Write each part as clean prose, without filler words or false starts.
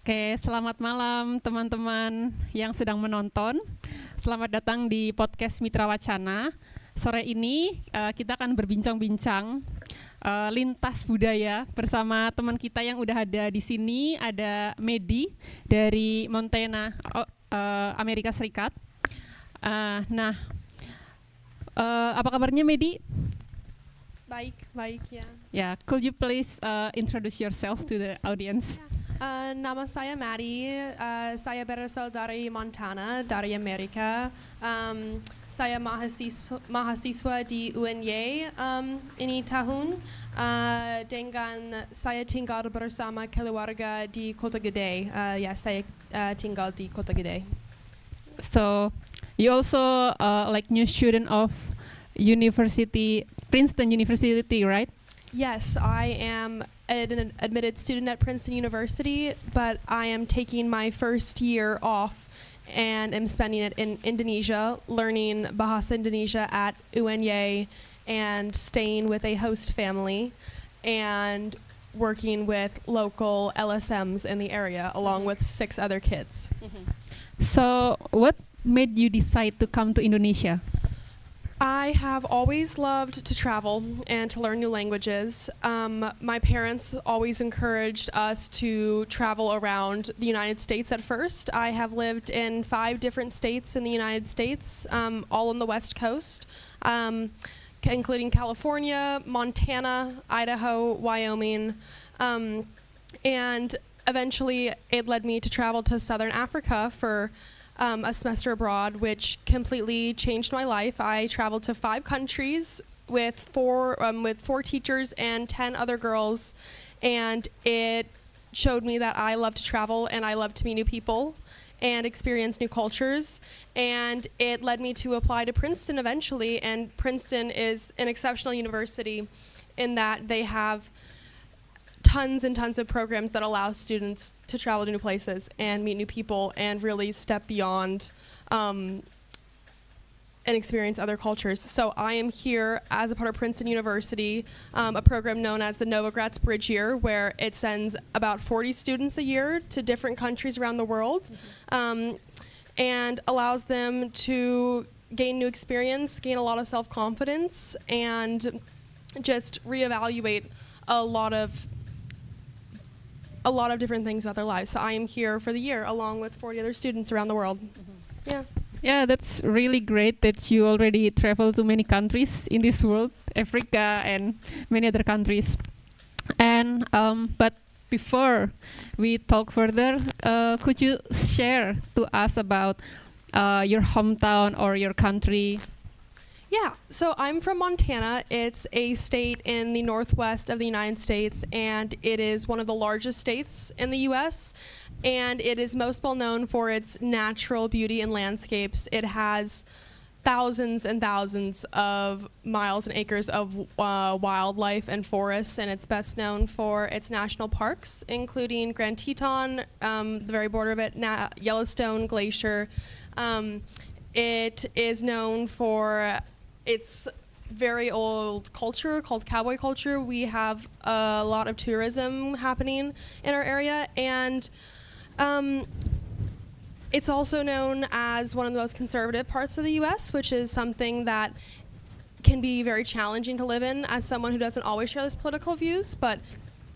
Oke, selamat malam teman-teman yang sedang menonton. Selamat datang di podcast Mitra Wacana. Sore ini kita akan berbincang-bincang lintas budaya bersama teman kita yang udah ada di sini. Ada Medi dari Montana, Amerika Serikat. Apa kabarnya Medi? Baik ya. Yeah, could you please introduce yourself to the audience? Nama saya Maddie, saya berasal dari Montana, dari Amerika. Saya mahasiswa di UNY ini tahun, dengan saya tinggal bersama keluarga di Kota Gede. Saya tinggal di Kota Gede. So, you also like new student of Princeton University, right? Yes, I am an admitted student at Princeton University, but I am taking my first year off and am spending it in Indonesia, learning Bahasa Indonesia at UNY and staying with a host family and working with local LSMs in the area along with 6 other kids. Mm-hmm. So, what made you decide to come to Indonesia? I have always loved to travel and to learn new languages. My parents always encouraged us to travel around the United States at first. I have lived in 5 different states in the United States, all on the West Coast, including California, Montana, Idaho, Wyoming, and eventually it led me to travel to Southern Africa for a semester abroad, which completely changed my life. I traveled to 5 countries with 4 teachers and 10 other girls, and it showed me that I love to travel and I love to meet new people and experience new cultures. And it led me to apply to Princeton eventually, and Princeton is an exceptional university in that they have tons and tons of programs that allow students to travel to new places and meet new people and really step beyond and experience other cultures. So I am here as a part of Princeton University, a program known as the Novogratz Bridge Year, where it sends about 40 students a year to different countries around the world, and allows them to gain new experience, gain a lot of self-confidence, and just reevaluate a lot of different things about their lives. So I am here for the year along with 40 other students around the world. Mm-hmm. Yeah, that's really great that you already travel to many countries in this world, Africa and many other countries. And but before we talk further, could you share to us about your hometown or your country? Yeah, so I'm from Montana. It's a state in the northwest of the United States, and it is one of the largest states in the U.S., and it is most well known for its natural beauty and landscapes. It has thousands and thousands of miles and acres of wildlife and forests, and it's best known for its national parks, including Grand Teton, the very border of it, Yellowstone Glacier. It is known for its very old culture called cowboy culture. We have a lot of tourism happening in our area, and it's also known as one of the most conservative parts of the U.S., which is something that can be very challenging to live in as someone who doesn't always share those political views, but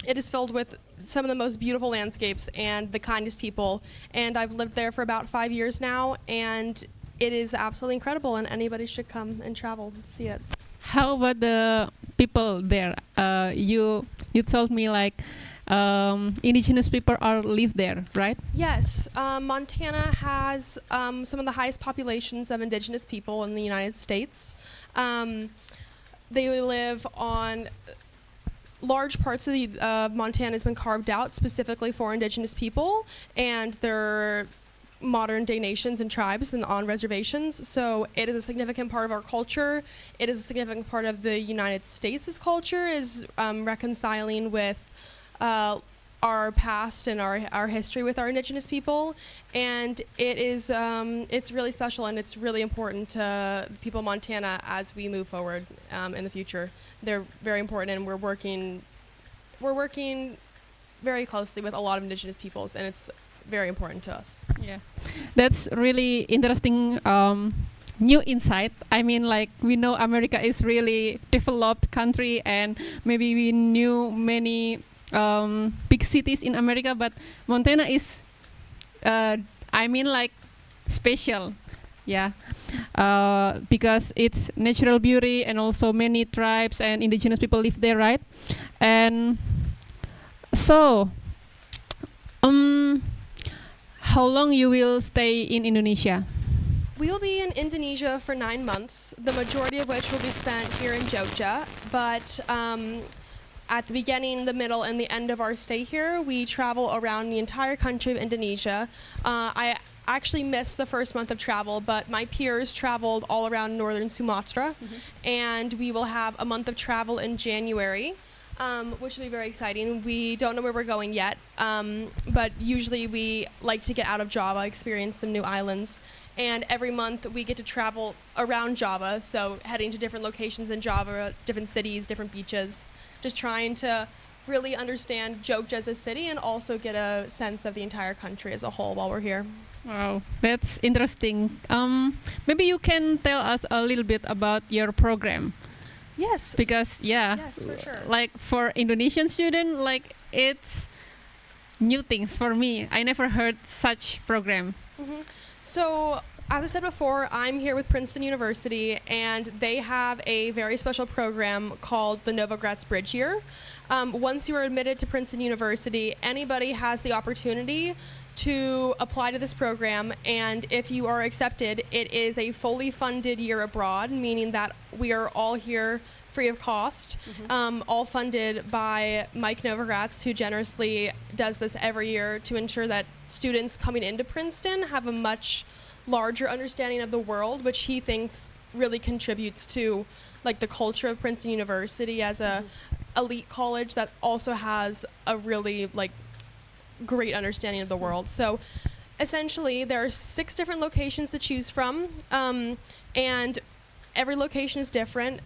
it is filled with some of the most beautiful landscapes and the kindest people, and I've lived there for about 5 years now, and it is absolutely incredible, and anybody should come and travel to see it. How about the people there? You told me like indigenous people live there, right? Yes, Montana has some of the highest populations of indigenous people in the United States. They live on large parts of Montana has been carved out specifically for indigenous people, and they're modern day nations and tribes and on reservations. So it is a significant part of our culture. It is a significant part of the United States' culture, is reconciling with our past and our history with our indigenous people. And it is it's really special, and it's really important to people of Montana as we move forward in the future. They're very important, and we're working very closely with a lot of indigenous peoples, and it's very important to us. Yeah, that's really interesting. New insight. I mean, like, we know America is really developed country, and maybe we knew many big cities in America, but Montana is, I mean, like, special. Yeah, because it's natural beauty, and also many tribes and indigenous people live there, right? And so, how long you will stay in Indonesia? We will be in Indonesia for 9 months, the majority of which will be spent here in Jogja. But at the beginning, the middle, and the end of our stay here, we travel around the entire country of Indonesia. I actually missed the first month of travel, but my peers traveled all around northern Sumatra, and we will have a month of travel in January. Which will be very exciting. We don't know where we're going yet, but usually we like to get out of Java, experience some new islands. And every month we get to travel around Java, so heading to different locations in Java, different cities, different beaches, just trying to really understand Jogja as a city and also get a sense of the entire country as a whole while we're here. Wow, that's interesting. Maybe you can tell us a little bit about your program. Yes. Because Yes, for sure. like for Indonesian student, like, it's new things for me. I never heard such program. So, as I said before, I'm here with Princeton University, and they have a very special program called the Novogratz Bridge Year. Once you are admitted to Princeton University, anybody has the opportunity to apply to this program, and if you are accepted, it is a fully funded year abroad, meaning that we are all here free of cost, all funded by Mike Novogratz, who generously does this every year to ensure that students coming into Princeton have a much larger understanding of the world, which he thinks really contributes to, like, the culture of Princeton University as a elite college that also has a really, like, great understanding of the world. So essentially there are 6 different locations to choose from, and every location is different.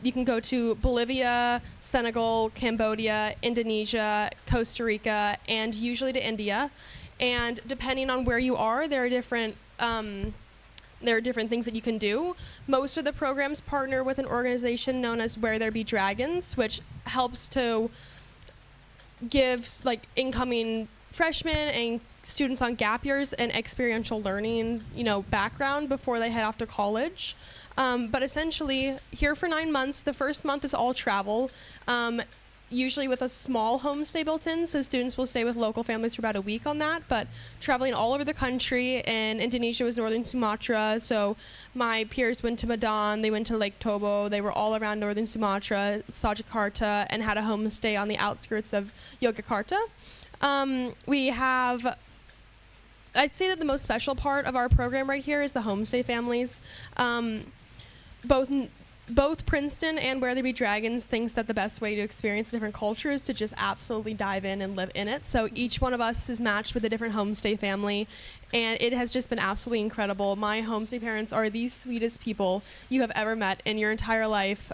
You can go to Bolivia, Senegal, Cambodia, Indonesia, Costa Rica, and usually to India. And depending on where you are, there are different things that you can do. Most of the programs partner with an organization known as Where There Be Dragons, which helps to give, like, incoming freshmen and students on gap years an experiential learning, background before they head off to college. But essentially, here for 9 months, the first month is all travel, usually with a small homestay built in, so students will stay with local families for about a week on that, but traveling all over the country. And Indonesia was northern Sumatra, so my peers went to Medan, they went to Lake Tobo, they were all around northern Sumatra, saw Jakarta, and had a homestay on the outskirts of Yogyakarta. We have, I'd say that the most special part of our program right here is the homestay families. Both Princeton and Where There Be Dragons thinks that the best way to experience different cultures is to just absolutely dive in and live in it. So each one of us is matched with a different homestay family, and it has just been absolutely incredible. My homestay parents are the sweetest people you have ever met in your entire life.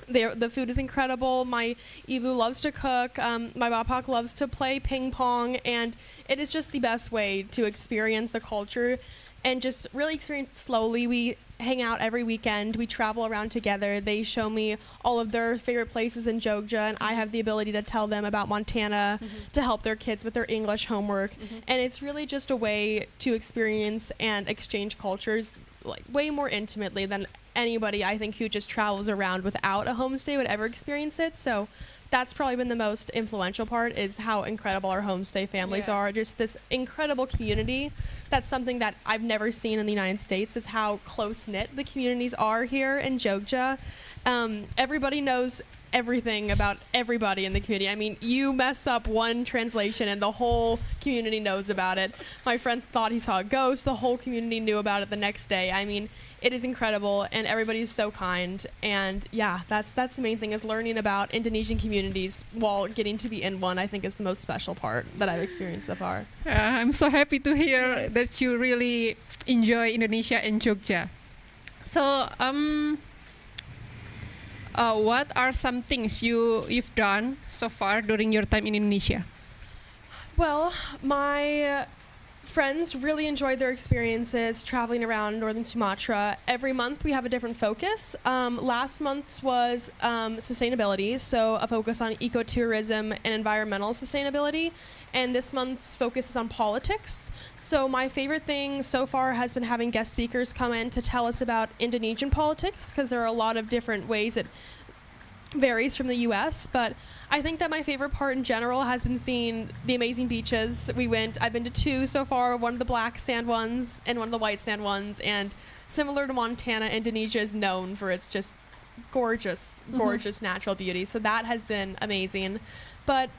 The food is incredible. My Ibu loves to cook. My Bapak loves to play ping pong, and it is just the best way to experience the culture and just really experience it slowly. We hang out every weekend. We travel around together. They show me all of their favorite places in Jogja, and I have the ability to tell them about Montana to help their kids with their English homework. And it's really just a way to experience and exchange cultures, like, way more intimately than anybody, I think, who just travels around without a homestay would ever experience it. So that's probably been the most influential part, is how incredible our homestay families are. Just this incredible community. That's something that I've never seen in the United States, is how close-knit the communities are here in Jogja. Everybody knows everything about everybody in the community. I mean, you mess up one translation and the whole community knows about it. My friend thought he saw a ghost. The whole community knew about it the next day. I mean, it is incredible, and everybody's so kind. And yeah, that's the main thing, is learning about Indonesian communities while getting to be in one, I think, is the most special part that I've experienced so far. I'm so happy to hear that you really enjoy Indonesia and Jogja. So, what are some things you've done so far during your time in Indonesia? Well, my friends really enjoyed their experiences traveling around northern Sumatra. Every month we have a different focus. Last month's was sustainability, so a focus on ecotourism and environmental sustainability. And this month's focus is on politics. So my favorite thing so far has been having guest speakers come in to tell us about Indonesian politics, because there are a lot of different ways it varies from the US, but I think that my favorite part in general has been seeing the amazing beaches. I've been to 2 so far, one of the black sand ones and one of the white sand ones, and similar to Montana, Indonesia is known for its just gorgeous, gorgeous natural beauty. So that has been amazing. But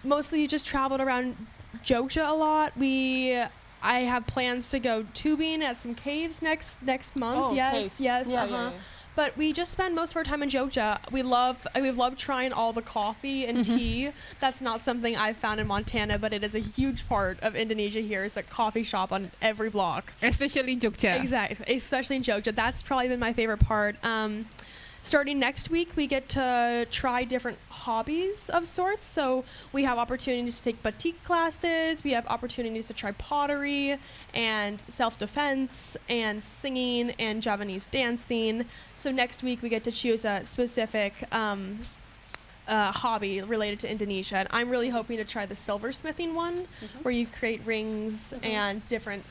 mostly just traveled around Jogja a lot. I have plans to go tubing at some caves next month. Oh, yes, caves. yes, Yeah, uh-huh. yeah. But we just spend most of our time in Jogja. We've loved trying all the coffee and tea. That's not something I've found in Montana, but it is a huge part of Indonesia here. It's a coffee shop on every block. Especially in Jogja. Exactly, especially in Jogja. That's probably been my favorite part. Starting next week, we get to try different hobbies of sorts. So we have opportunities to take batik classes. We have opportunities to try pottery and self-defense and singing and Javanese dancing. So next week, we get to choose a specific hobby related to Indonesia. And I'm really hoping to try the silversmithing one, where you create rings and different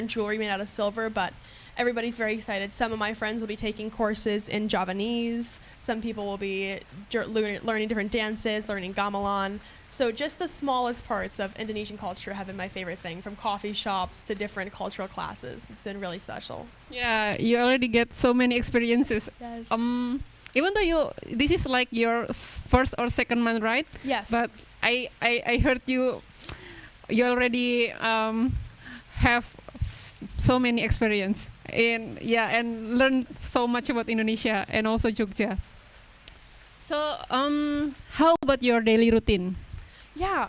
jewelry made out of silver. But everybody's very excited. Some of my friends will be taking courses in Javanese. Some people will be learning different dances, learning gamelan. So just the smallest parts of Indonesian culture have been my favorite thing, from coffee shops to different cultural classes. It's been really special. Yeah, you already get so many experiences. Yes. Even though this is like your first or second month, right? Yes. But I heard you already have so many experience and learn so much about Indonesia and also Jogja. So how about your daily routine? Yeah,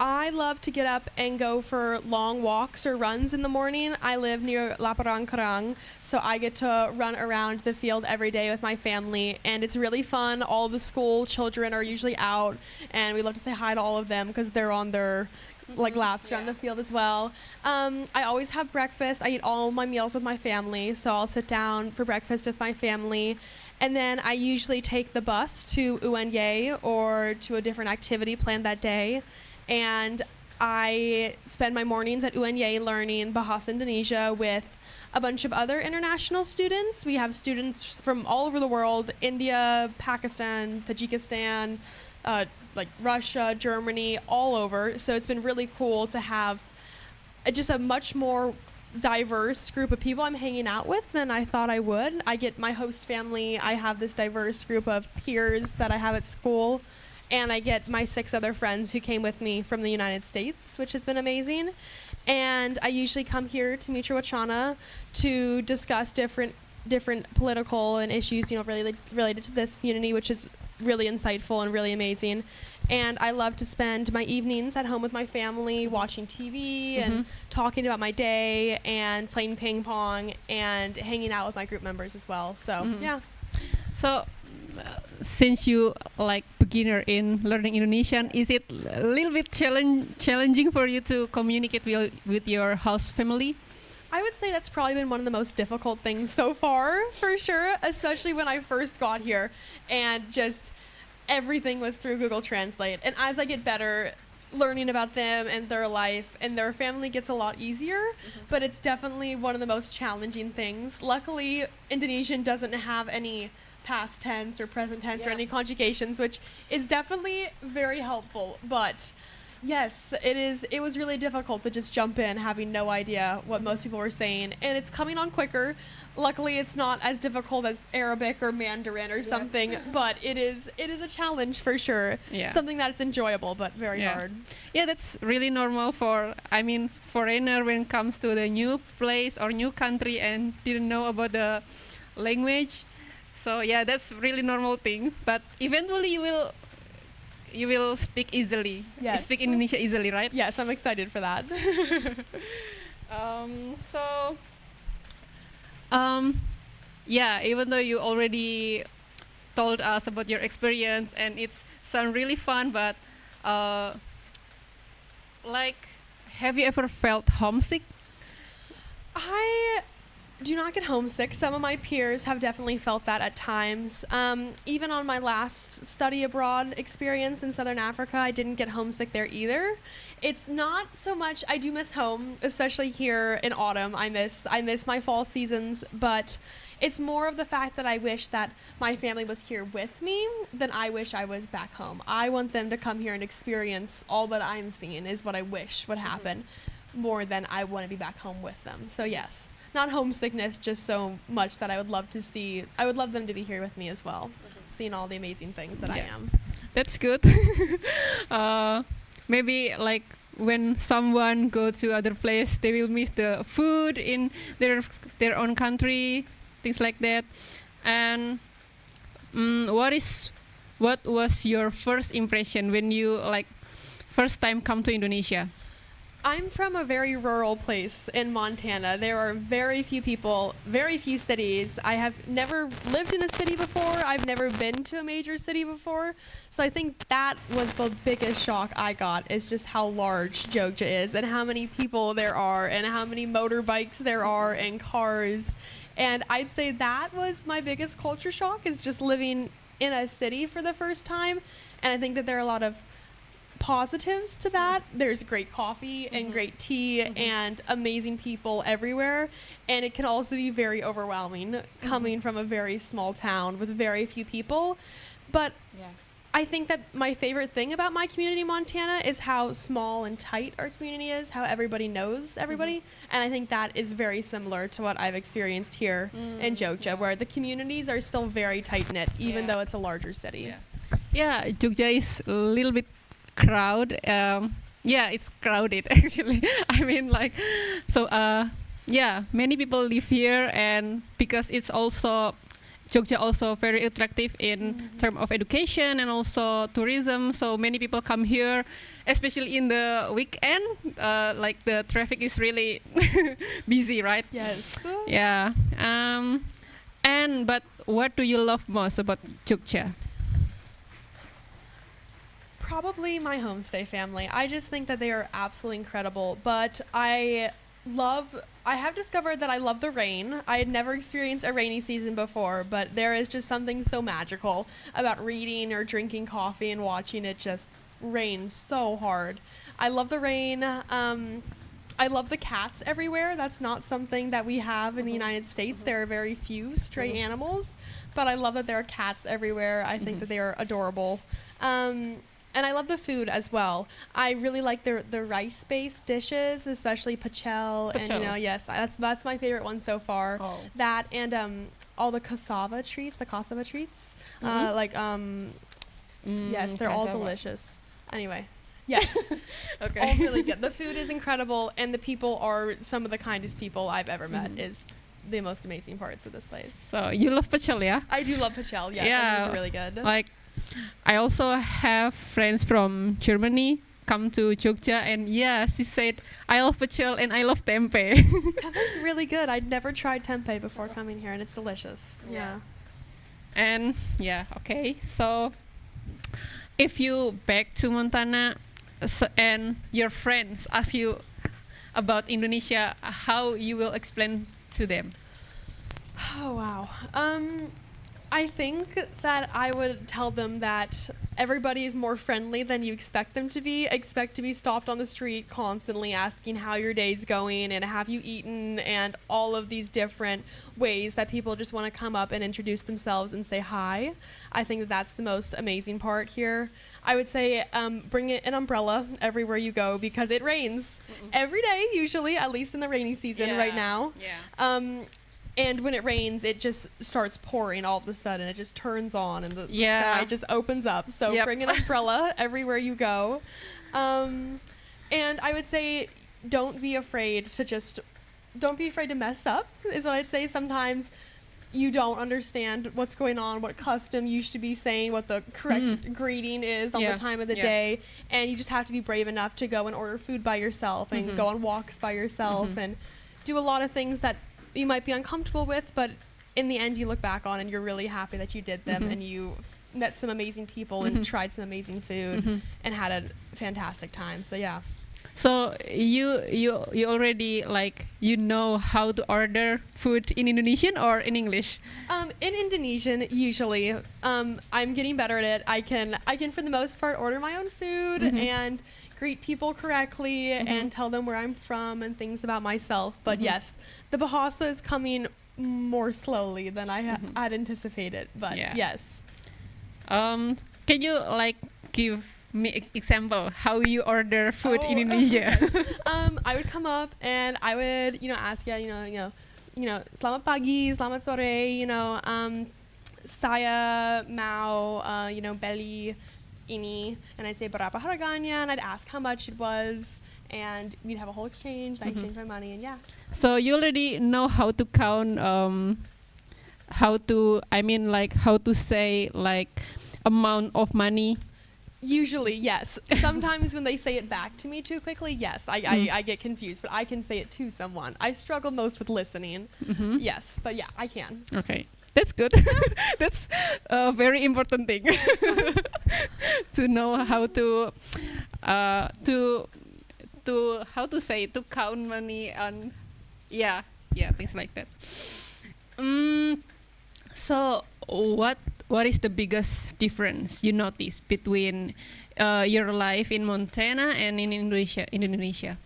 I love to get up and go for long walks or runs in the morning. I live near Lapangan Kerang, so I get to run around the field every day with my family, and it's really fun. All the school children are usually out, and we love to say hi to all of them because they're on their laps around the field as well. I always have breakfast. I eat all my meals with my family, so I'll sit down for breakfast with my family. And then I usually take the bus to UNY or to a different activity planned that day. And I spend my mornings at UNY learning Bahasa Indonesia with a bunch of other international students. We have students from all over the world: India, Pakistan, Tajikistan, like Russia, Germany, all over. So it's been really cool to have just a much more diverse group of people I'm hanging out with than I thought I would. I get my host family. I have this diverse group of peers that I have at school. And I get my 6 other friends who came with me from the United States, which has been amazing. And I usually come here to Mitra Wacana to discuss different political and issues, related to this community, which is really insightful and really amazing. And I love to spend my evenings at home with my family, watching TV and talking about my day and playing ping pong and hanging out with my group members as well. So, yeah. So since you like beginner in learning Indonesian, is it a little bit challenging for you to communicate with your house family? I would say that's probably been one of the most difficult things so far, for sure, especially when I first got here and just everything was through Google Translate. And as I get better, learning about them and their life and their family gets a lot easier, but it's definitely one of the most challenging things. Luckily, Indonesian doesn't have any past tense or present tense or any conjugations, which is definitely very helpful. But yes, it was really difficult to just jump in having no idea what most people were saying, and it's coming on quicker. Luckily, it's not as difficult as Arabic or Mandarin or something, but it is a challenge for sure. Yeah. Something that's enjoyable but very hard. Yeah, that's really normal for foreigner when it comes to the new place or new country and didn't know about the language. So yeah, that's really normal thing. But eventually you will speak easily. Yes. Speak Indonesia easily, right? Yes, I'm excited for that. Even though you already told us about your experience and it's sound really fun, but Like, have you ever felt homesick? I do not get homesick. Some of my peers have definitely felt that at times. Even on my last study abroad experience in Southern Africa, I didn't get homesick there either. It's not so much, I do miss home, especially here in autumn. I miss my fall seasons, but it's more of the fact that I wish that my family was here with me than I wish I was back home. I want them to come here and experience all that I'm seeing is what I wish would happen, more than I want to be back home with them. So yes, not homesickness, just so much that I would love them to be here with me as well, seeing all the amazing things that I am. That's good. Maybe like when someone go to other place, they will miss the food in their own country, things like that. And what was your first impression when you like first time come to Indonesia? I'm from a very rural place in Montana. There are very few people, very few cities. I have never lived in a city before. I've never been to a major city before. So I think that was the biggest shock I got, is just how large Jogja is and how many people there are and how many motorbikes there are and cars. And I'd say that was my biggest culture shock, is just living in a city for the first time. And I think that there are a lot of positives to that. There's great coffee and great tea and amazing people everywhere, and it can also be very overwhelming coming from a very small town with very few people. But I think that my favorite thing about my community in Montana is how small and tight our community is, how everybody knows everybody, and I think that is very similar to what I've experienced here in Jogja, where the communities are still very tight-knit, even though it's a larger city. Yeah, Jogja is a little bit crowd. It's crowded actually. I mean, like, so many people live here, and because it's also Jogja also very attractive in terms of education and also tourism, so many people come here, especially in the weekend. Like the traffic is really busy, right? Yes. Yeah. But what do you love most about Jogja? Probably my homestay family. I just think that they are absolutely incredible. But I have discovered that I love the rain. I had never experienced a rainy season before, but there is just something so magical about reading or drinking coffee and watching it just rain so hard. I love the rain. I love the cats everywhere. That's not something that we have in the United States. There are very few stray animals, but I love that there are cats everywhere. I think that they are adorable. And I love the food as well. I really like the rice-based dishes, especially pachel. And yes, that's my favorite one so far. Oh. That and all the cassava treats. Yes, they're all delicious. Anyway, yes, okay, all really good. The food is incredible, and the people are some of the kindest people I've ever met. Is the most amazing parts of this place. So you love pachel, yeah? I do love pachel. Yes, I think it's really good. Like, I also have friends from Germany come to Jogja, and she said, I love pachel and I love tempeh. Tempeh's really good. I'd never tried tempeh before coming here, and it's delicious. Yeah. And okay. So if you back to Montana and your friends ask you about Indonesia, how you will explain to them? Oh, wow. I think that I would tell them that everybody is more friendly than you expect them to be. Expect to be stopped on the street constantly asking how your day's going and have you eaten, and all of these different ways that people just want to come up and introduce themselves and say hi. I think that that's the most amazing part here. I would say bring an umbrella everywhere you go, because it rains every day usually, at least in the rainy season right now. And when it rains, it just starts pouring all of a sudden. It just turns on, and the sky just opens up. So bring an umbrella everywhere you go. And I would say don't be afraid to mess up, is what I'd say. Sometimes you don't understand what's going on, what custom you should be saying, what the correct greeting is on the time of the day. And you just have to be brave enough to go and order food by yourself and go on walks by yourself and do a lot of things that you might be uncomfortable with, but in the end you look back on and you're really happy that you did them, and you met some amazing people and tried some amazing food and had a fantastic time. So yeah. So you already like you know how to order food in Indonesian or in English? In Indonesian, usually. I'm getting better at it. I can for the most part order my own food and greet people correctly and tell them where I'm from and things about myself. But yes, the Bahasa is coming more slowly than I had anticipated. But yes. Can you like give me example how you order food in Indonesia? Okay. I would come up and I would, ask selamat pagi, selamat sore, saya mau, beli ini, and I'd say berapa harganya, and I'd ask how much it was, and we'd have a whole exchange, and I'd exchange my money, and yeah. So you already know how to count, how to say like amount of money. Usually, yes. Sometimes when they say it back to me too quickly, yes, I get confused, but I can say it to someone. I struggle most with listening. Yes, but yeah, I can. Okay, that's good. That's a very important thing to know how to how to say to count money and things like that. So what is the biggest difference you notice between your life in Montana and in Indonesia?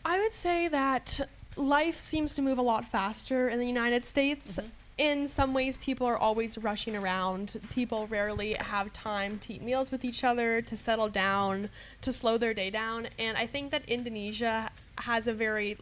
I would say that life seems to move a lot faster in the United States. In some ways, people are always rushing around. People rarely have time to eat meals with each other, to settle down, to slow their day down. And I think that Indonesia has a very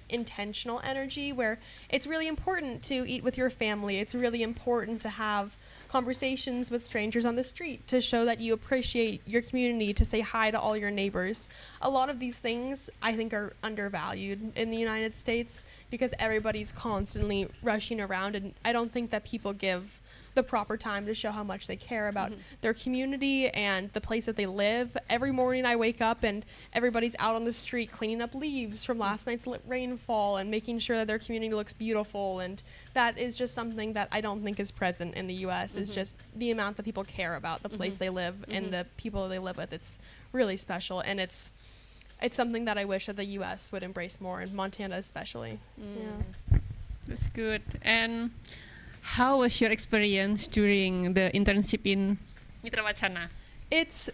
intentional energy where it's really important to eat with your family. It's really important to have conversations with strangers on the street, to show that you appreciate your community, to say hi to all your neighbors. A lot of these things I think are undervalued in the United States because everybody's constantly rushing around, and I don't think that people give the proper time to show how much they care about their community and the place that they live. Every morning I wake up and everybody's out on the street cleaning up leaves from last night's rainfall and making sure that their community looks beautiful, and that is just something that I don't think is present in the US. It's just the amount that people care about the place they live and the people they live with. It's really special, and it's something that I wish that the US would embrace more, and Montana especially. Yeah. That's good. And how was your experience during the internship in Mitra Wacana? It's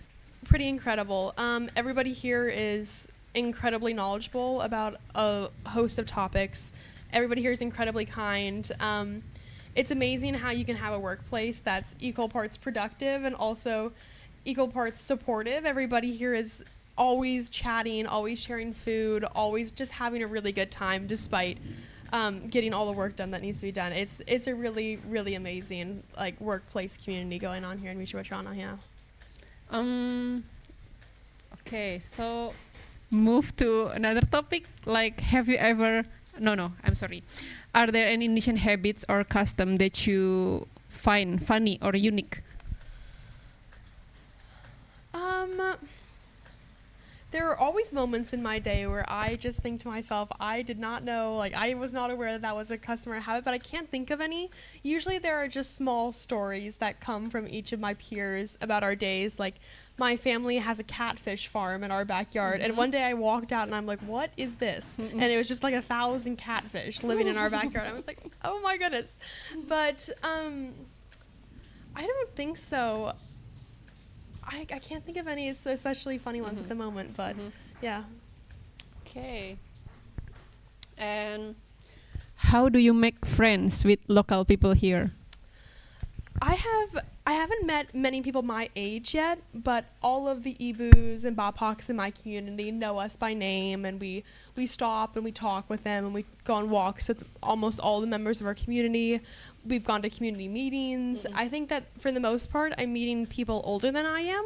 pretty incredible. Everybody here is incredibly knowledgeable about a host of topics. Everybody here is incredibly kind. It's amazing how you can have a workplace that's equal parts productive and also equal parts supportive. Everybody here is always chatting, always sharing food, always just having a really good time despite getting all the work done that needs to be done. It's a really, really amazing workplace community going on here in Wacana. Yeah. Okay, so move to another topic. Have you ever? No, I'm sorry. Are there any Indonesian habits or custom that you find funny or unique? There are always moments in my day where I just think to myself, I did not know, I was not aware that was a customer habit, but I can't think of any. Usually there are just small stories that come from each of my peers about our days. My family has a catfish farm in our backyard, and one day I walked out and I'm like, what is this? And it was just 1,000 catfish living in our backyard. I was like, oh my goodness. But I don't think so. I can't think of any especially funny ones at the moment, but yeah. Okay. And how do you make friends with local people here? I haven't met many people my age yet, but all of the Ibus and Bapoks in my community know us by name, and we stop and we talk with them, and we go on walks with almost all the members of our community. We've gone to community meetings. I think that for the most part, I'm meeting people older than I am.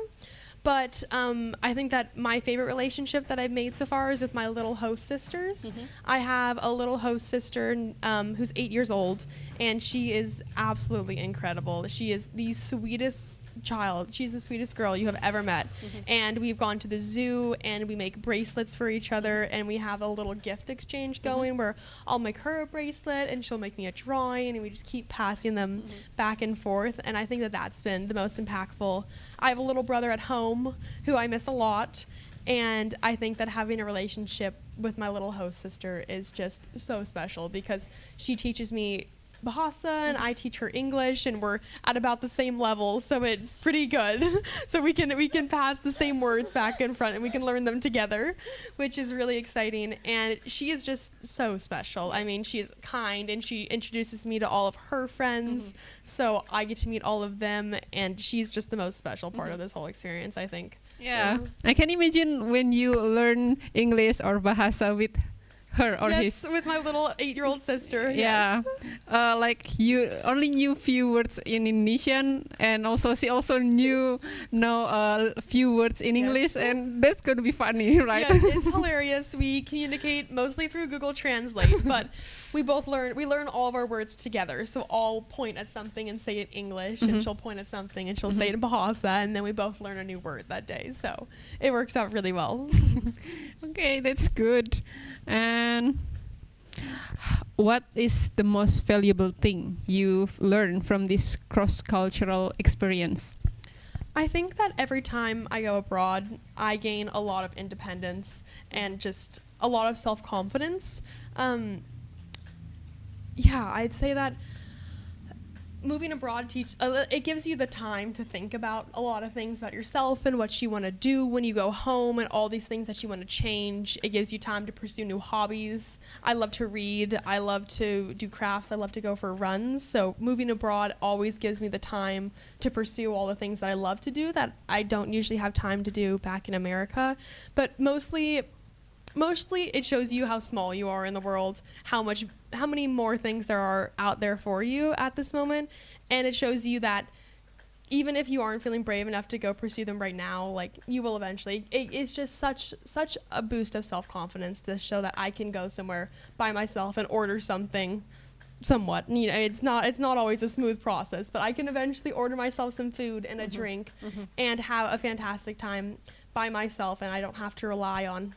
But I think that my favorite relationship that I've made so far is with my little host sisters. I have a little host sister who's 8 years old, and she is absolutely incredible. She is the sweetest child. She's the sweetest girl you have ever met. And we've gone to the zoo and we make bracelets for each other, and we have a little gift exchange going where I'll make her a bracelet and she'll make me a drawing, and we just keep passing them back and forth. And I think that that's been the most impactful. I have a little brother at home who I miss a lot, and I think that having a relationship with my little host sister is just so special because she teaches me Bahasa and I teach her English, and we're at about the same level, so it's pretty good. So we can pass the same words back and front, and we can learn them together, which is really exciting. And she is just so special. I mean, she is kind, and she introduces me to all of her friends, so I get to meet all of them, and she's just the most special part of this whole experience, I think. Yeah, I can imagine when you learn English or Bahasa with her or yes, his. with my little 8-year-old sister. Yeah, Yes. like you only knew few words in Indonesian, and also she also know a few words in English, and that's gonna be funny, right? Yeah, it's hilarious. We communicate mostly through Google Translate, but we learn all of our words together. So I'll point at something and say it in English, and she'll point at something and she'll say it in Bahasa, and then we both learn a new word that day. So it works out really well. Okay, that's good. And what is the most valuable thing you've learned from this cross-cultural experience? I think that every time I go abroad, I gain a lot of independence and just a lot of self-confidence. I'd say that moving abroad it gives you the time to think about a lot of things about yourself and what you want to do when you go home and all these things that you want to change. It gives you time to pursue new hobbies. I love to read. I love to do crafts. I love to go for runs. So moving abroad always gives me the time to pursue all the things that I love to do that I don't usually have time to do back in America. But mostly it shows you how small you are in the world, how many more things there are out there for you at this moment, and it shows you that even if you aren't feeling brave enough to go pursue them right now, like you will eventually. It's just such a boost of self-confidence to show that I can go somewhere by myself and order something somewhat. It's not always a smooth process, but I can eventually order myself some food and a drink and have a fantastic time by myself, and I don't have to rely on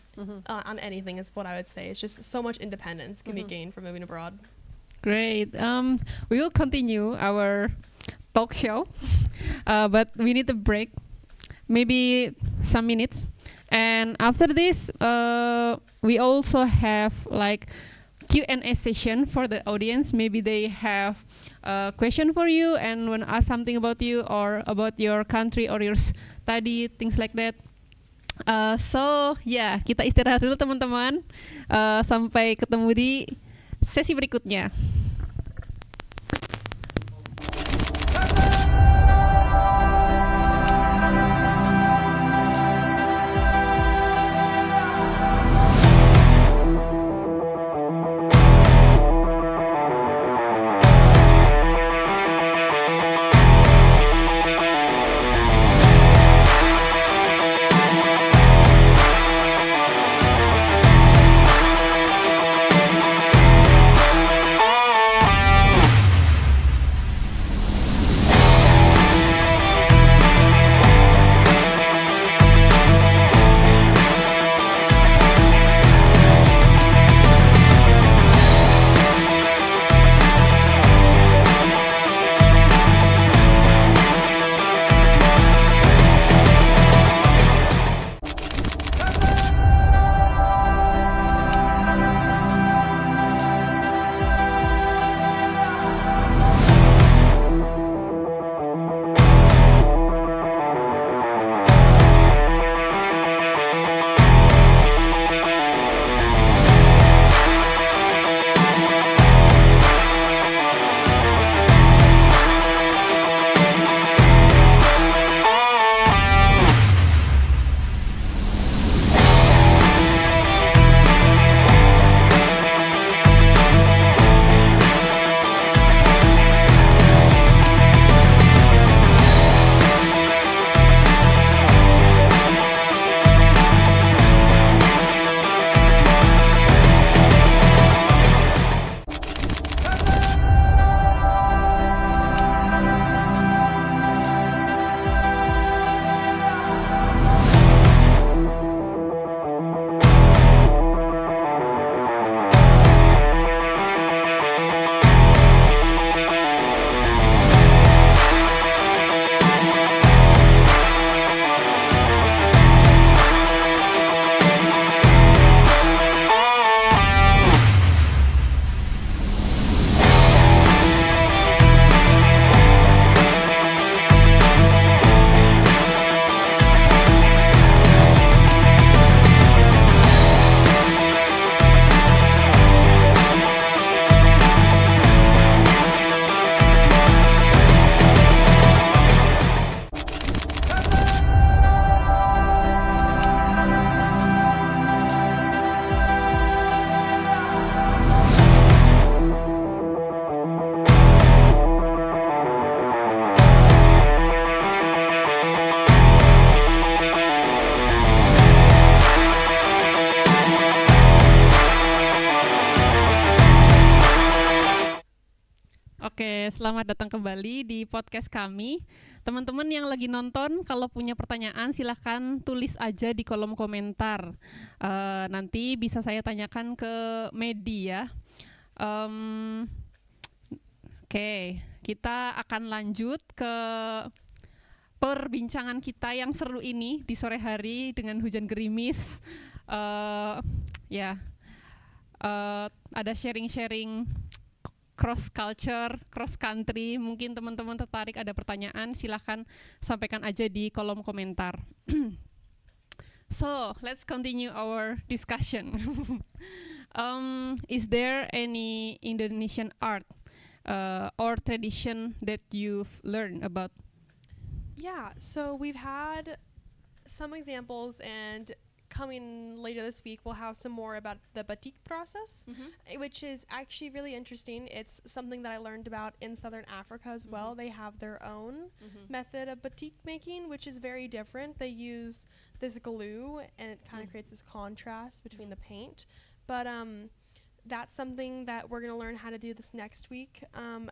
anything, is what I would say. It's just so much independence can be gained from moving abroad. Great. We will continue our talk show, but we need a break, maybe some minutes. And after this, we also have like Q&A session for the audience. Maybe they have a question for you and want to ask something about you or about your country or your study, things like that. Kita istirahat dulu teman-teman. Sampai ketemu di sesi berikutnya. Oke, selamat datang kembali di podcast kami. Teman-teman yang lagi nonton, kalau punya pertanyaan silahkan tulis aja di kolom komentar. Nanti bisa saya tanyakan ke Medi ya. Oke, kita akan lanjut ke perbincangan kita yang seru ini di sore hari dengan hujan gerimis. Ada sharing-sharing cross culture, cross country. Mungkin teman-teman tertarik ada pertanyaan, silahkan sampaikan aja di kolom komentar. So, let's continue our discussion. Is there any Indonesian art or tradition that you've learned about? Yeah, so we've had some examples, and coming later this week we'll have some more about the batik process, which is actually really interesting. It's something that I learned about in Southern Africa as well. They have their own method of batik making, which is very different. They use this glue, and it kind of creates this contrast between the paint. But that's something that we're going to learn how to do this next week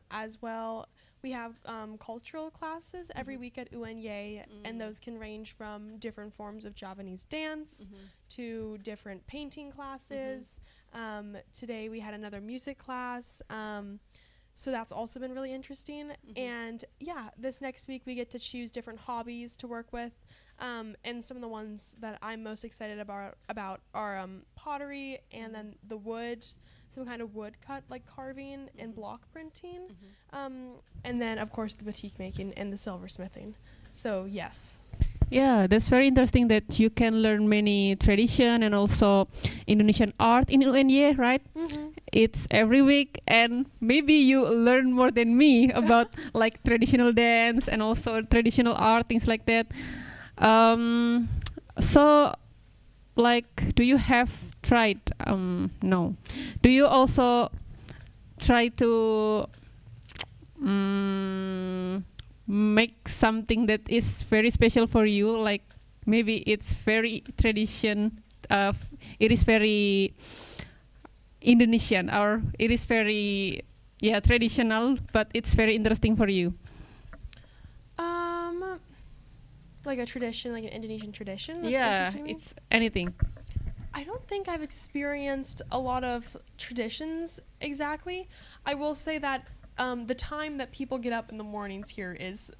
as well. We have cultural classes every week at UNY, and those can range from different forms of Javanese dance to different painting classes. Today we had another music class, so that's also been really interesting. And yeah, this next week we get to choose different hobbies to work with, and some of the ones that I'm most excited about are pottery, and then the wood, some kind of wood cut like carving and block printing, and then of course the batik making and the silversmithing. So yes. Yeah, that's very interesting that you can learn many tradition and also Indonesian art in UNY, right? It's every week, and maybe you learn more than me about like traditional dance and also traditional art, things like that. So, like, do you have tried? No. Do you also try to make something that is very special for you? Like, maybe it's very tradition. It is very Indonesian, or it is very traditional, but it's very interesting for you. Like a tradition, like an Indonesian tradition? That's Yeah, interesting to me? it's anything. I don't think I've experienced a lot of traditions exactly. I will say that the time that people get up in the mornings here is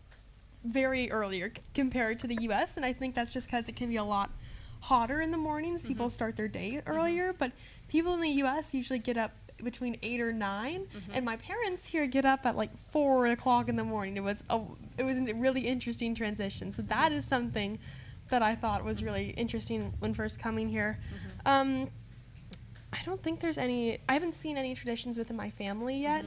very earlier compared to the US, and I think that's just because it can be a lot hotter in the mornings. People start their day earlier, but people in the US usually get up between 8 or 9, and my parents here get up at like 4 o'clock in the morning. It was a really interesting transition. So that is something that I thought was really interesting when first coming here. I don't think there's any. I haven't seen any traditions within my family yet,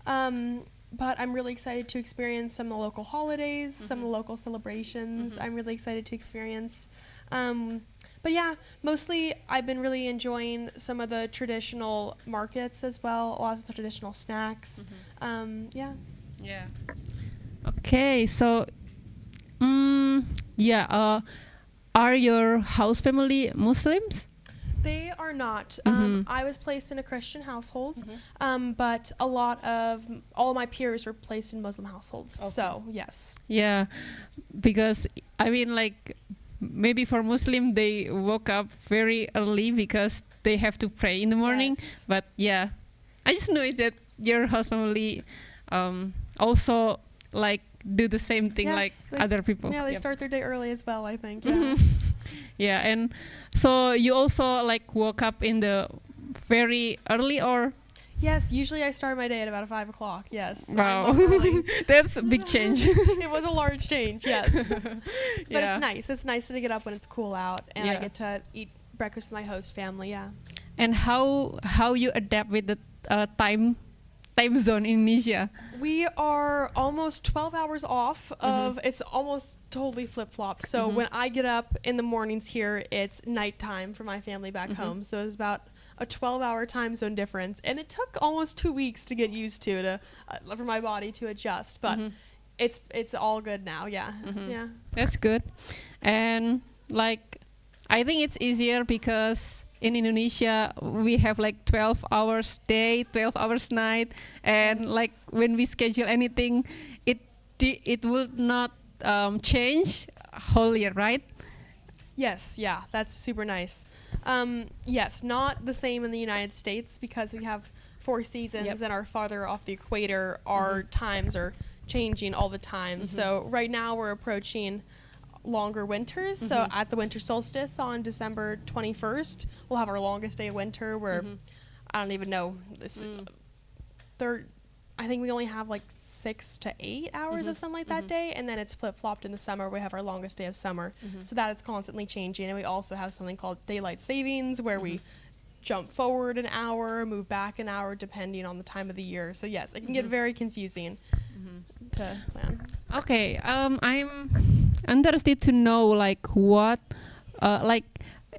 but I'm really excited to experience some of the local holidays, some of the local celebrations. I'm really excited to experience. But yeah, mostly I've been really enjoying some of the traditional markets as well, lots of the traditional snacks. Yeah. Okay, so are your house family Muslims? They are not. I was placed in a Christian household, but all my peers were placed in Muslim households. Okay. So yes. Yeah, because I mean, like, maybe for Muslim they woke up very early because they have to pray in the morning. Yes. But yeah, I just know it that your house family also like do the same thing like other people. Yeah, they start their day early as well, I think. Yeah. Yeah, and so you also like woke up in the very early, or? Yes, usually I start my day at about 5 o'clock. Yes. Wow. I'm up early. That's a big change. It was a large change, yes. But Yeah. it's nice. It's nice to get up when it's cool out, and I Yeah. get to eat breakfast with my host family. Yeah. And how you adapt with the time zone in Indonesia? We are almost 12 hours off of. It's almost totally flip-flopped. So when I get up in the mornings here, it's nighttime for my family back home. So it's about a 12-hour time zone difference, and it took almost 2 weeks to get used to for my body to adjust. But it's all good now. Yeah. Yeah. That's good. And like, I think it's easier because in Indonesia we have like 12 hours day, 12 hours night, and like when we schedule anything, it will not change whole year, right? Yes, yeah, that's super nice. Yes, not the same in the United States because we have 4 seasons Yep. and are farther off the equator. Our times are changing all the time. So right now we're approaching longer winters. So at the winter solstice on December 21st, we'll have our longest day of winter where I don't even know this third. I think we only have like 6 to 8 hours of sunlight that day, and then it's flip-flopped in the summer. We have our longest day of summer, so that is constantly changing. And we also have something called daylight savings, where we jump forward an hour, move back an hour, depending on the time of the year. So yes, it can get very confusing to plan. Okay, I'm interested to know like what, like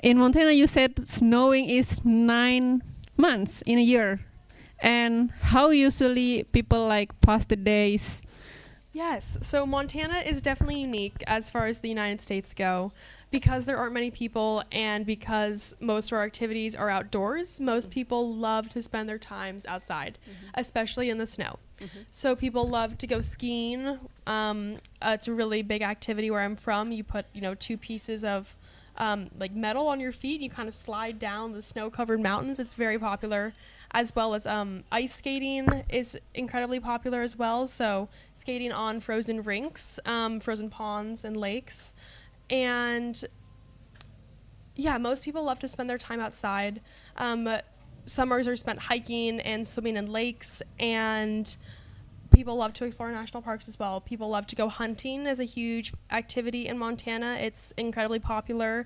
in Montana you said snowing is 9 months in a year. And how usually people like pass the days? Yes, so Montana is definitely unique as far as the United States go. Because there aren't many people and because most of our activities are outdoors, most people love to spend their times outside, especially in the snow. So people love to go skiing. It's a really big activity where I'm from. You put, 2 pieces of like metal on your feet. You kind of slide down the snow-covered mountains. It's very popular, as well as ice skating is incredibly popular as well. So skating on frozen rinks, frozen ponds and lakes. And yeah, most people love to spend their time outside. Summers are spent hiking and swimming in lakes, and people love to explore national parks as well. People love to go hunting as a huge activity in Montana. It's incredibly popular.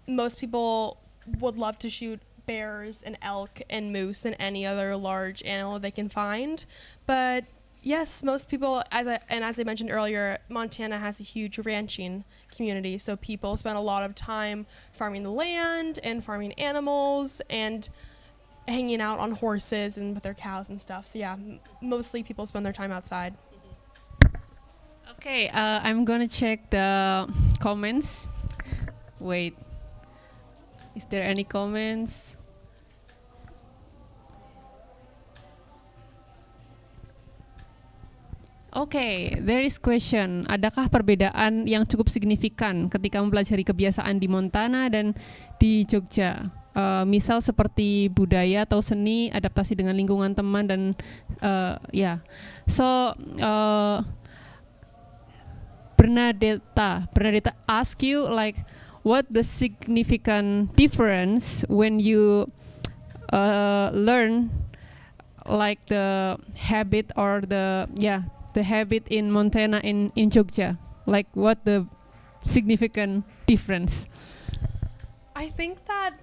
Most people would love to shoot bears and elk and moose and any other large animal they can find. But yes, most people, as I mentioned earlier, Montana has a huge ranching community. So people spend a lot of time farming the land and farming animals and hanging out on horses and with their cows and stuff. So yeah, mostly people spend their time outside. Okay, I'm gonna check the comments. Wait, is there any comments? Okay, there is question. Adakah perbedaan yang cukup signifikan ketika mempelajari kebiasaan di Montana dan di Jogja? Misal seperti budaya atau seni, adaptasi dengan lingkungan teman dan ya. So Bernadetta ask you like what the significant difference when you learn like the habit or the habit in Montana in Jogja, like what the significant difference? I think that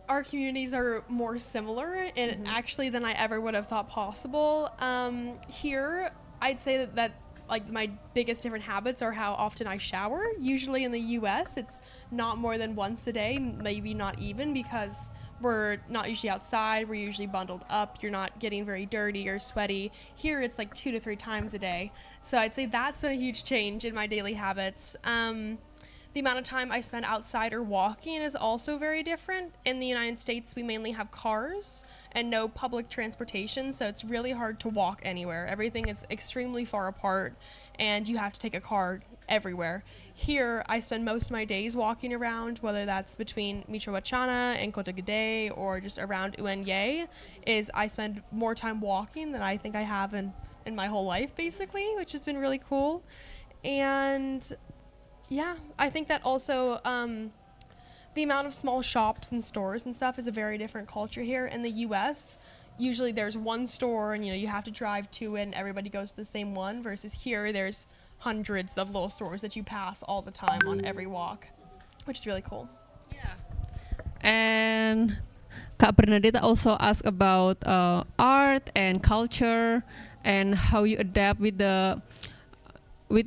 our communities are more similar and actually than I ever would have thought possible. Here, I'd say that like my biggest different habits are how often I shower. Usually in the US, it's not more than once a day, maybe not even, because we're not usually outside. We're usually bundled up. You're not getting very dirty or sweaty. Here, it's like 2 to 3 times a day. So I'd say that's been a huge change in my daily habits. The amount of time I spend outside or walking is also very different. In the United States, we mainly have cars and no public transportation, so it's really hard to walk anywhere. Everything is extremely far apart, and you have to take a car everywhere. Here, I spend most of my days walking around, whether that's between Mitra, Wacana and Kota Gede or just around UNY, I spend more time walking than I think I have in my whole life, basically, which has been really cool. And yeah, I think that also the amount of small shops and stores and stuff is a very different culture here. In the US, usually there's one store and you have to drive to it and everybody goes to the same one, versus here there's hundreds of little stores that you pass all the time on every walk, which is really cool. Yeah. And Kak Bernadetta also asked about art and culture and how you adapt with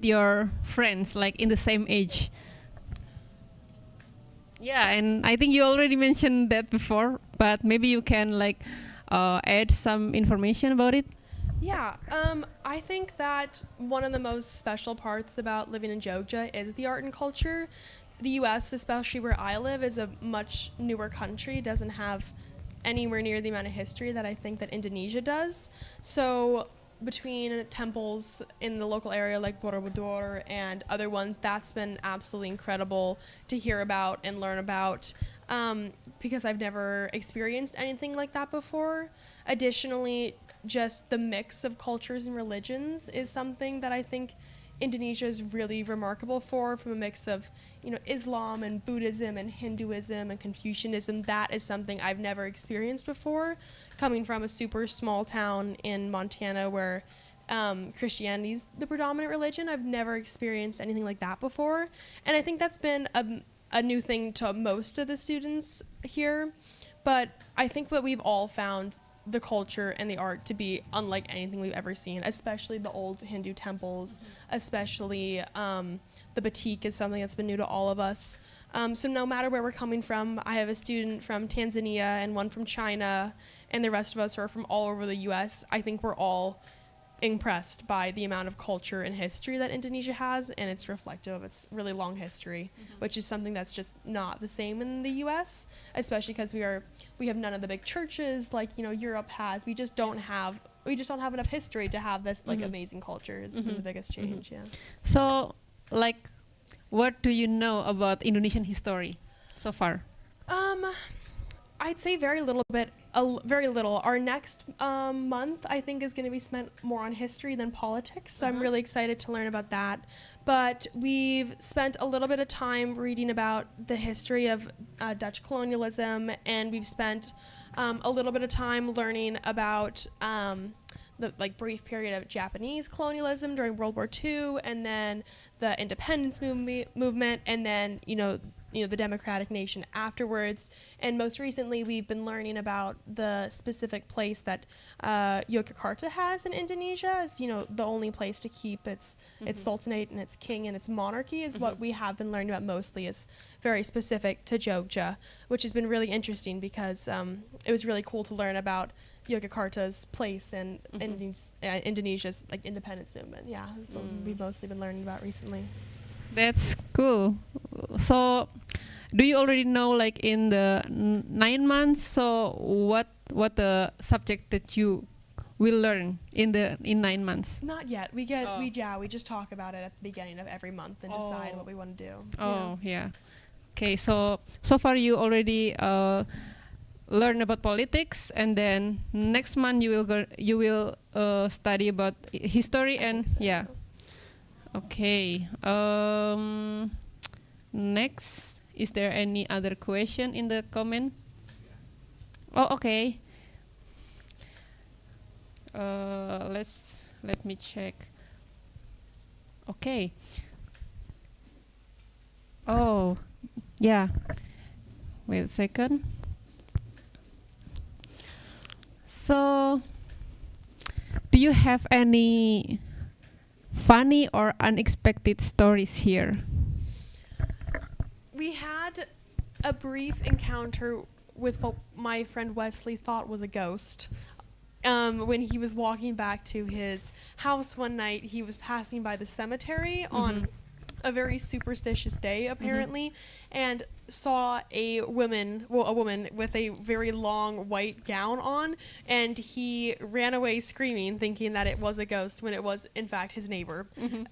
your friends like in the same age. Yeah, and I think you already mentioned that before, but maybe you can like add some information about it. Yeah, I think that one of the most special parts about living in Jogja is the art and culture. the U.S., especially where I live, is a much newer country, doesn't have anywhere near the amount of history that I think that Indonesia does. So between temples in the local area like Borobudur and other ones, that's been absolutely incredible to hear about and learn about, because I've never experienced anything like that before. Additionally, just the mix of cultures and religions is something that I think Indonesia is really remarkable for, from a mix of, Islam and Buddhism and Hinduism and Confucianism. That is something I've never experienced before, coming from a super small town in Montana where Christianity is the predominant religion. I've never experienced anything like that before. And I think that's been a new thing to most of the students here. But I think what we've all found the culture and the art to be unlike anything we've ever seen, especially the old Hindu temples, especially the batik is something that's been new to all of us. So no matter where we're coming from, I have a student from Tanzania and one from China, and the rest of us are from all over the US. I think we're all impressed by the amount of culture and history that Indonesia has, and it's reflective of its really long history, which is something that's just not the same in the US, especially because we have none of the big churches like Europe has. We just don't have enough history to have this amazing culture. Is the biggest change. Yeah. So, what do you know about Indonesian history so far? I'd say very little. Our next month, I think, is going to be spent more on history than politics. So I'm really excited to learn about that. But we've spent a little bit of time reading about the history of Dutch colonialism, and we've spent a little bit of time learning about the brief period of Japanese colonialism during World War II, and then the independence movement, and then the democratic nation afterwards. And most recently, we've been learning about the specific place that Yogyakarta has in Indonesia as the only place to keep its sultanate and its king and its monarchy is what we have been learning about mostly. Is very specific to Jogja, which has been really interesting because it was really cool to learn about Yogyakarta's place in Indonesia's independence movement. Yeah, that's what we've mostly been learning about recently. That's cool. So, do you already know in the 9 months? So, what the subject that you will learn in 9 months? Not yet. We just talk about it at the beginning of every month and decide what we want to do. Oh yeah. Okay. So far you already learn about politics, and then next month you will study about history and yeah. Okay. Next, is there any other question in the comment? Oh, okay. Let me check. Okay. Oh, yeah. Wait a second. So, do you have any funny or unexpected stories here? We had a brief encounter with what my friend Wesley thought was a ghost. When he was walking back to his house one night, he was passing by the cemetery on a very superstitious day, apparently, and saw a woman with a very long white gown on, and he ran away screaming, thinking that it was a ghost, when it was, in fact, his neighbor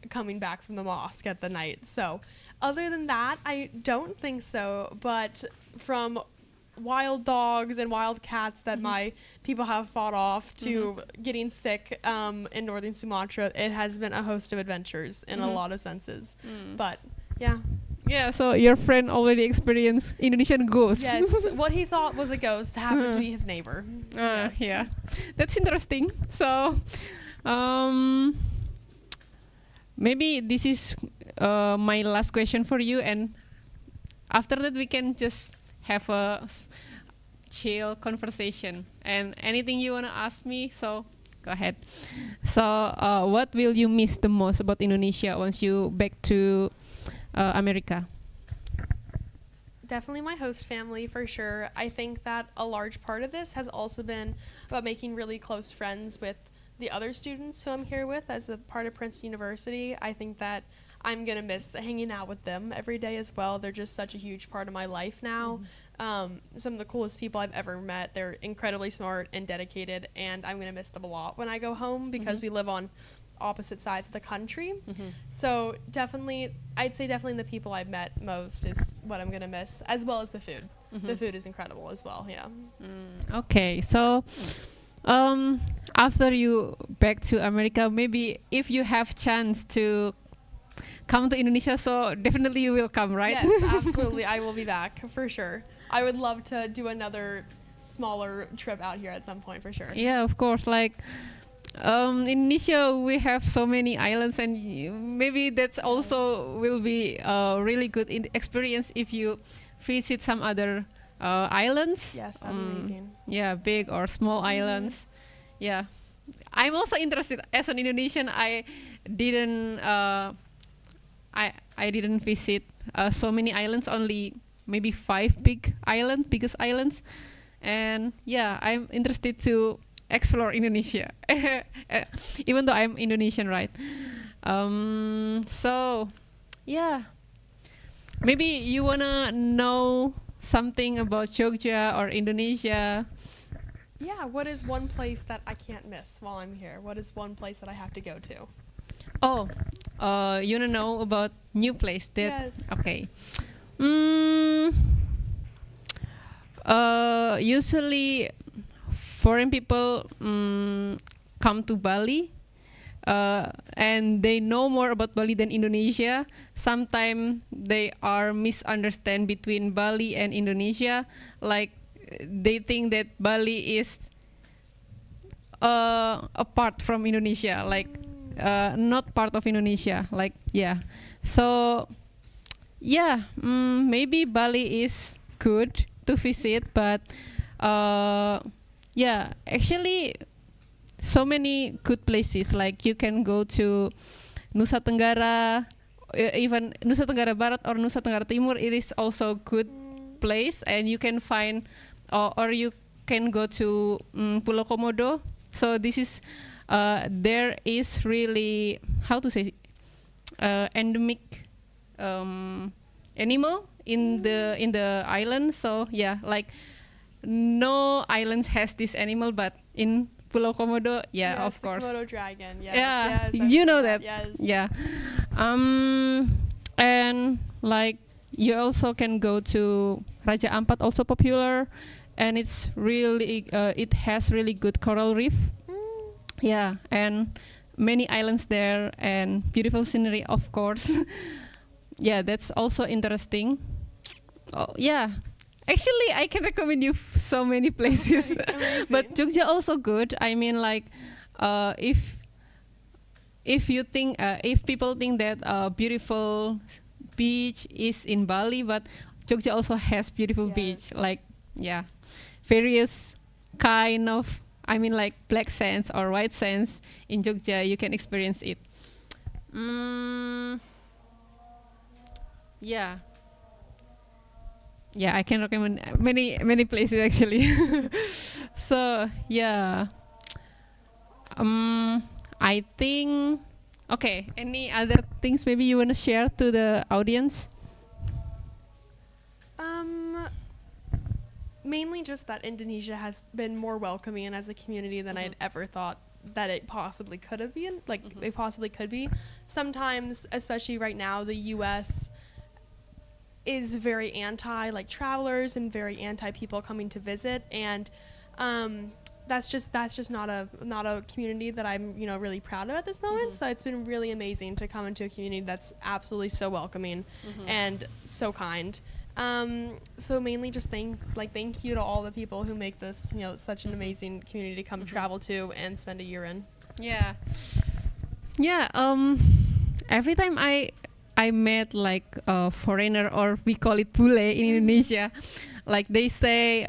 coming back from the mosque at the night. So, other than that, I don't think so, but from wild dogs and wild cats that my people have fought off to getting sick in northern Sumatra, it has been a host of adventures in a lot of senses. But yeah. Yeah, so your friend already experienced Indonesian ghosts. Yes, what he thought was a ghost happened to be his neighbor. Yes. Yeah, that's interesting. So maybe this is my last question for you, and after that we can just have a chill conversation. And anything you want to ask me, so go ahead. So what will you miss the most about Indonesia once you back to America? Definitely my host family, for sure. I think that a large part of this has also been about making really close friends with the other students who I'm here with as a part of Princeton University. I think that I'm gonna miss hanging out with them every day as well. They're just such a huge part of my life now. Some of the coolest people I've ever met. They're incredibly smart and dedicated, and I'm gonna miss them a lot when I go home because we live on opposite sides of the country. So definitely, I'd say definitely the people I've met most is what I'm gonna miss, as well as the food. The food is incredible as well. Yeah. Okay, so after you back to America, maybe if you have chance to come to Indonesia, so definitely you will come, right? Yes, absolutely. I will be back for sure. I would love to do another smaller trip out here at some point for sure. Yeah, of course. Like Indonesia, we have so many islands, and maybe that's also will be a really good experience if you visit some other islands. Yes, that'd be amazing. Yeah, big or small islands. Yeah, I'm also interested. As an Indonesian, I didn't visit so many islands. Only maybe 5 biggest islands, and yeah, I'm interested to explore Indonesia, even though I'm Indonesian, right? So yeah, maybe you wanna know something about Jogja or Indonesia. Yeah, what is one place that I can't miss while I'm here? What is one place that I have to go to? Oh, you wanna know about new place that? Yes. Okay. Usually, foreign people come to Bali, and they know more about Bali than Indonesia. Sometimes they are misunderstand between Bali and Indonesia. Like they think that Bali is apart from Indonesia, like not part of Indonesia. Like yeah, so yeah, maybe Bali is good to visit, but yeah, actually so many good places. Like you can go to Nusa Tenggara, even Nusa Tenggara Barat or Nusa Tenggara Timur. It is also good place, and you can find or you can go to Pulau Komodo. So this is there is really, how to say, endemic animal in the island. So yeah, like no island has this animal, but in Pulau Komodo, yeah, Yes, of course. The Komodo dragon. Yes, Yeah, yes, you know that. Yes. Yeah. And like you also can go to Raja Ampat, also popular, and it's really it has really good coral reef. Yeah, and many islands there and beautiful scenery, of course. Yeah, that's also interesting. Oh, yeah. Actually, I can recommend you so many places. But Jogja also good. I mean, like, if you think, if people think that beautiful beach is in Bali, but Jogja also has beautiful beach. Like, yeah, various kind of, I mean, like black sands or white sands in Jogja, you can experience it. Yeah. Yeah, I can recommend many places actually. So yeah, I think. Okay, any other things maybe you wanna share to the audience? Mainly just that Indonesia has been more welcoming as a community than I'd ever thought that it possibly could have been. Like it possibly could be. Sometimes, especially right now, the U.S. is very anti like travelers and very anti people coming to visit, and that's just not a community that I'm really proud of at this moment. So it's been really amazing to come into a community that's absolutely so welcoming and so kind. So mainly just thank you to all the people who make this such an amazing community to come travel to and spend a year in. Yeah. Every time I met like a foreigner, or we call it bule in Indonesia, like they say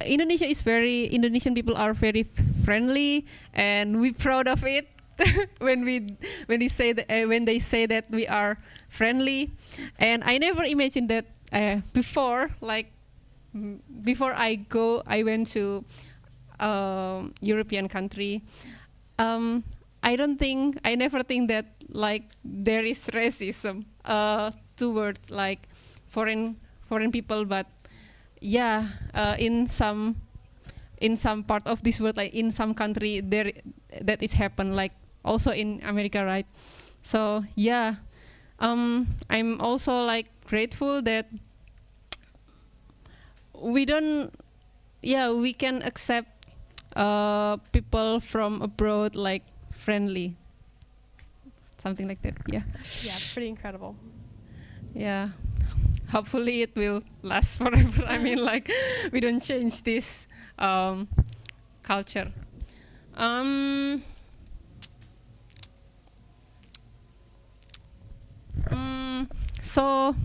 Indonesian people are very friendly, and we're proud of it. when they say that we are friendly, and I never imagined that before I went to European country. I never think that like there is racism towards like foreign people, but yeah, in some part of this world, like in some country, there that is happen, like also in America, right? So yeah, I'm also like grateful that we can accept people from abroad like friendly, something like that. Yeah. Yeah, it's pretty incredible. Yeah. Hopefully it will last forever. I mean, like, we don't change this culture. So,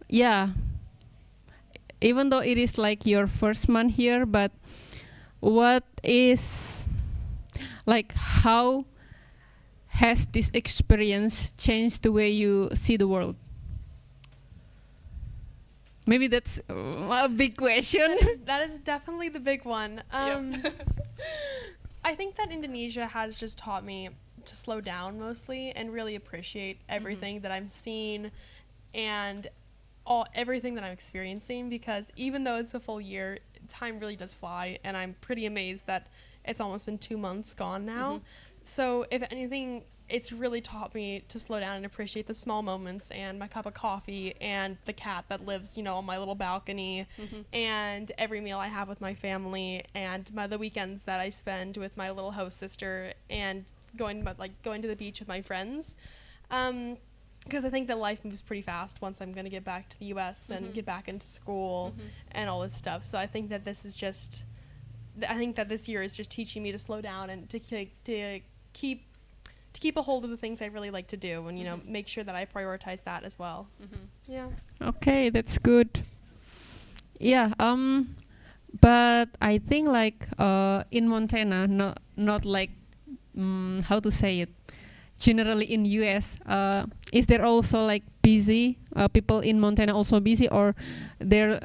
yeah, even though it is like your first month here, but what is, like, how has this experience changed the way you see the world? Maybe that's a big question. That is definitely the big one. I think that Indonesia has just taught me to slow down mostly and really appreciate everything that I'm seeing and everything that I'm experiencing, because even though it's a full year, time really does fly, and I'm pretty amazed that it's almost been 2 months gone now. So if anything, it's really taught me to slow down and appreciate the small moments and my cup of coffee and the cat that lives, on my little balcony, and every meal I have with my family, and the weekends that I spend with my little host sister, and going to the beach with my friends. Because I think that life moves pretty fast once I'm going to get back to the U.S. and get back into school and all this stuff. So I think that this year is just teaching me to slow down and to keep a hold of the things I really like to do, and make sure that I prioritize that as well. Yeah. Okay, that's good. Yeah. But I think like in Montana, not like how to say it. Generally in US, is there also like busy people in Montana also busy, or their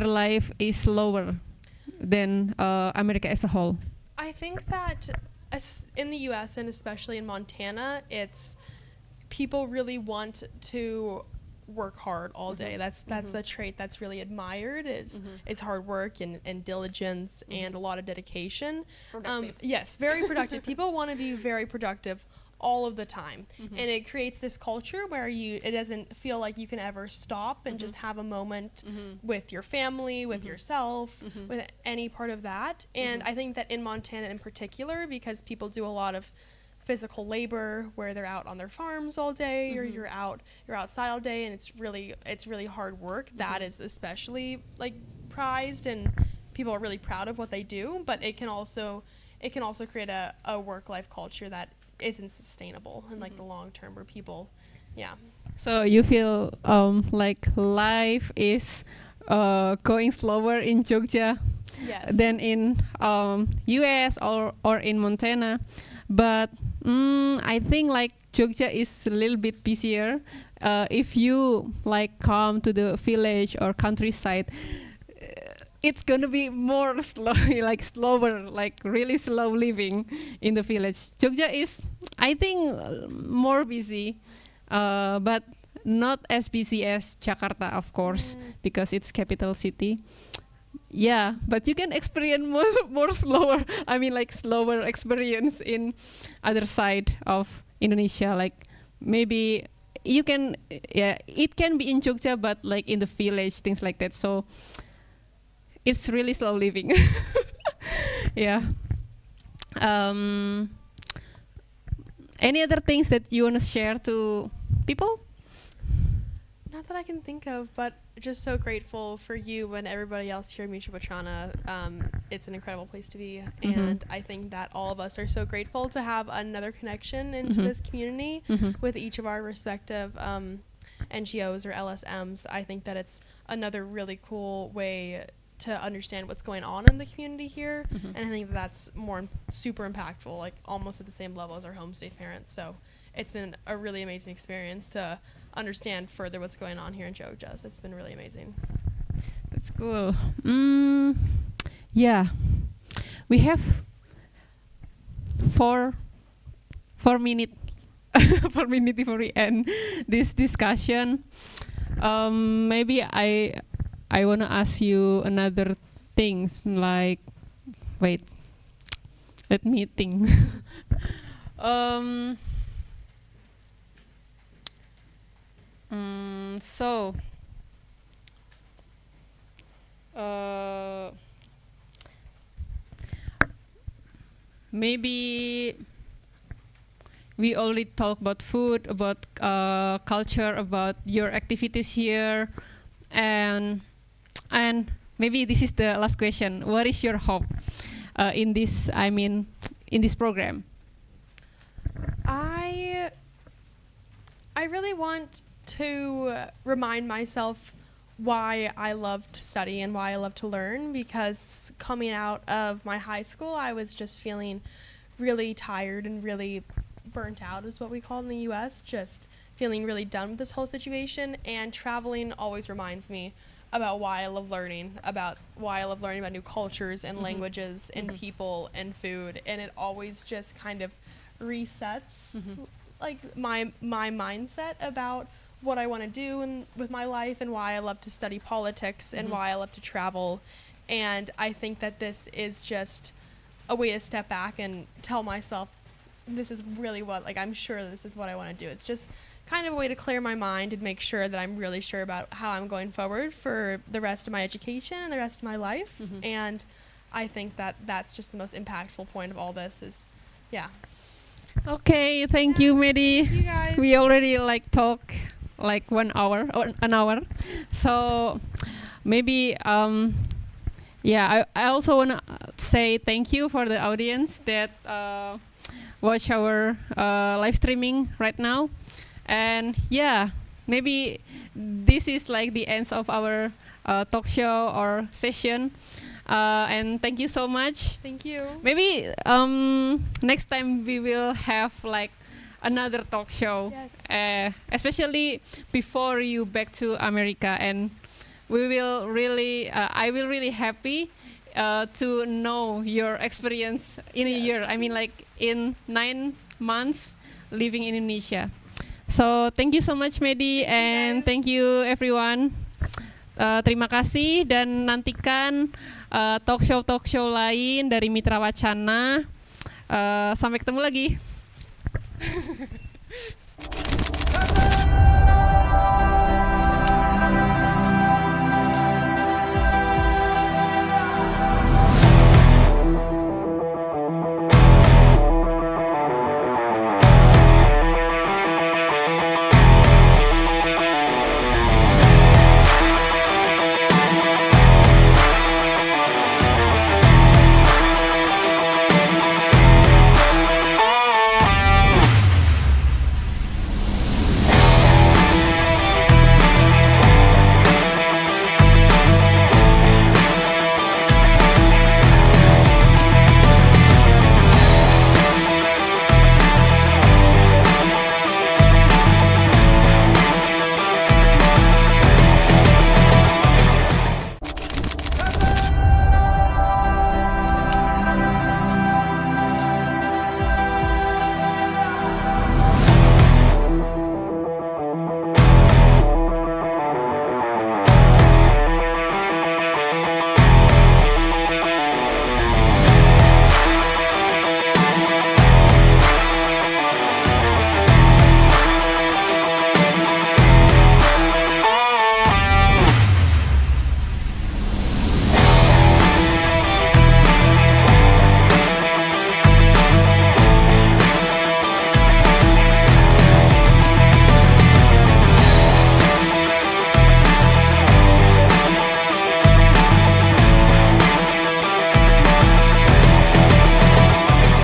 life is slower than America as a whole? I think that in the US and especially in Montana, it's people really want to work hard all day. That's a trait that's really admired, is hard work and diligence and a lot of dedication. Yes, very productive. People want to be very productive all of the time, and it creates this culture where it doesn't feel like you can ever stop and just have a moment with your family, with yourself, with any part of that. And I think that in Montana in particular, because people do a lot of physical labor where they're out on their farms all day, or you're outside all day, and it's really hard work. That is especially like prized, and people are really proud of what they do, but it can also create a work-life culture that isn't sustainable in like the long term, where people So you feel like life is going slower in Jogja than in US or in Montana, but I think like Jogja is a little bit busier. If you like come to the village or countryside, it's gonna be more slower, like really slow living in the village. Jogja is, I think, more busy, but not as busy as Jakarta, of course, because it's capital city. Yeah, but you can experience more slower. I mean, like slower experience in other side of Indonesia. Like maybe you can, it can be in Jogja, but like in the village, things like that. So it's really slow living. Yeah. Any other things that you want to share to people? Not that I can think of, but just so grateful for you and everybody else here at Wacana. It's an incredible place to be, and I think that all of us are so grateful to have another connection into this community with each of our respective NGOs or LSMs. I think that it's another really cool way to understand what's going on in the community here, and I think that's super impactful, like almost at the same level as our home state parents. So it's been a really amazing experience to understand further what's going on here in Jogja. So it's been really amazing. That's cool. Yeah, we have 4 minute 4 minute before we end this discussion. Maybe I wanna ask you another things like, wait, let me think. So maybe we already talk about food, about culture, about your activities here, and maybe this is the last question. What is your hope in this? I mean, in this program? I really want to remind myself why I love to study and why I love to learn, because coming out of my high school, I was just feeling really tired and really burnt out, is what we call it in the US, just feeling really done with this whole situation. And traveling always reminds me about why I love learning, about new cultures and languages and people and food, and it always just kind of resets like my mindset about what I want to do with my life, and why I love to study politics, and why I love to travel. And I think that this is just a way to step back and tell myself, this is really what, like, I'm sure this is what I want to do. It's just kind of a way to clear my mind and make sure that I'm really sure about how I'm going forward for the rest of my education and the rest of my life. And I think that that's just the most impactful point of all this is, yeah. Okay, thank you, Medi. Thank you guys. We already talk like 1 hour or an hour, so maybe I also want to say thank you for the audience that watch our live streaming right now. And yeah, maybe this is like the end of our talk show or session. And thank you so much. Thank you. Maybe next time we will have like another talk show, especially before you back to America, and we will really, I will really happy to know your experience in a year. I mean, like in 9 months living in Indonesia. So thank you so much, Medi, and thank you everyone. Terima kasih, dan nantikan talk show lain dari Mitra Wacana. Sampai ketemu lagi.